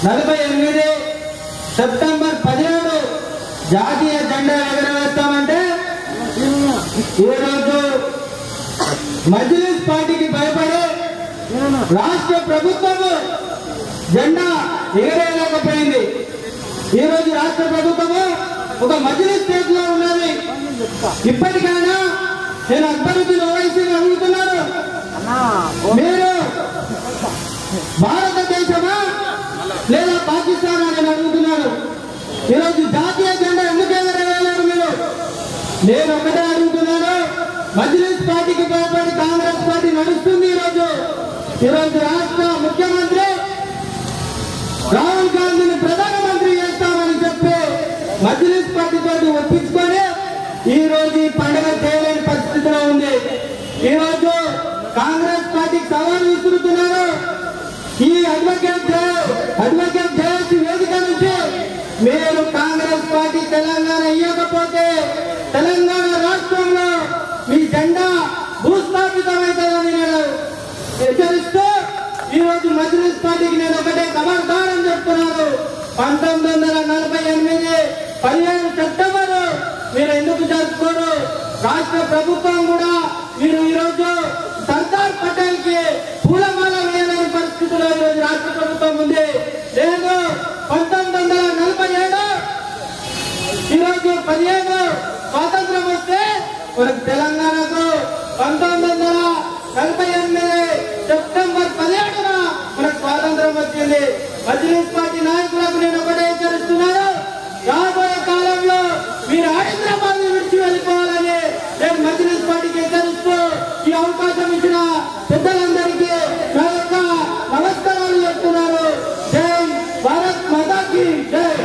48 September 17 జాతీయ జెండా ఎగరవేస్తామంటే ఈరోజు మజ్లిస్ పార్టీకి భయపడి రాష్ట్ర ప్రభుత్వము జెండా ఎగరేయలేకపోయింది. ఈరోజు రాష్ట్ర ప్రభుత్వము ఒక మజ్లిస్ స్టేజ్ లో ఉన్నది. ఇప్పటికైనా నేను అక్బరుద్దీన్ ఓవైసీని అడుగుతున్నాను, మీరు భారతదేశమా లేదా పాకిస్తాన్ అని అడుగుతున్నాను. ఈరోజు జాతీయ జెండా ఎందుకు ఎగరవేయలేరు మీరు? నేను ఒకటే అడుగుతున్నాను, మజ్లిస్ పార్టీకి భయపడి కాంగ్రెస్ పార్టీ నడుస్తుంది. ఈరోజు రాష్ట్ర ముఖ్యమంత్రి రాహుల్ గాంధీని ప్రధానమంత్రి చేస్తామని చెప్పి మజ్లిస్ పార్టీతో ఒప్పించుకొని ఈ రోజు ఈ పండుగ చేయలేని పరిస్థితిలో ఉంది. ఈరోజు కాంగ్రెస్ పార్టీకి సవాలు విసురుతున్నారు. ఈ అడ్వకేట్ జయశ్రీ వేదిక నుంచి మీరు కాంగ్రెస్ పార్టీ తెలంగాణ ఇవ్వకపోతే తెలంగాణ రాష్ట్రంలో మీ జెండా భూస్థాపితమవుతుందని నేను హెచ్చరిస్తూ ఈరోజు మజ్లిస్ పార్టీకి నేను ఒకటే ఖబర్దారం చెప్తున్నాను. 1948 15 సెప్టెంబర్ మీరు ఎందుకు జరుపుకోరు? రాష్ట్ర ప్రభుత్వం కూడా మీరు ఈరోజు సర్దార్ పటేల్ కి పూలమాల వేయలేని పరిస్థితిలో ఈరోజు రాష్ట్ర ప్రభుత్వం ఉంది. లేదు 1947 ఈరోజు 15 స్వాతంత్రం వస్తే మనకు తెలంగాణకు 1948 సెప్టెంబర్ 17న మనకు స్వాతంత్రం వచ్చింది. మజ్లిస్ పార్టీ నాయకులకు నేను ఒకటే హెచ్చరిస్తున్నాను, రాబోయే కాలంలో మీరు హైదరాబాద్ విడిచి వెళ్ళిపోవాలని నేను మజ్లిస్ పార్టీకి హెచ్చరిస్తూ ఈ అవకాశం ఇచ్చిన పెద్దలందరికీ నా యొక్క నమస్కారాలు చెప్తున్నాను. జై భారత్ మాతాకి జై.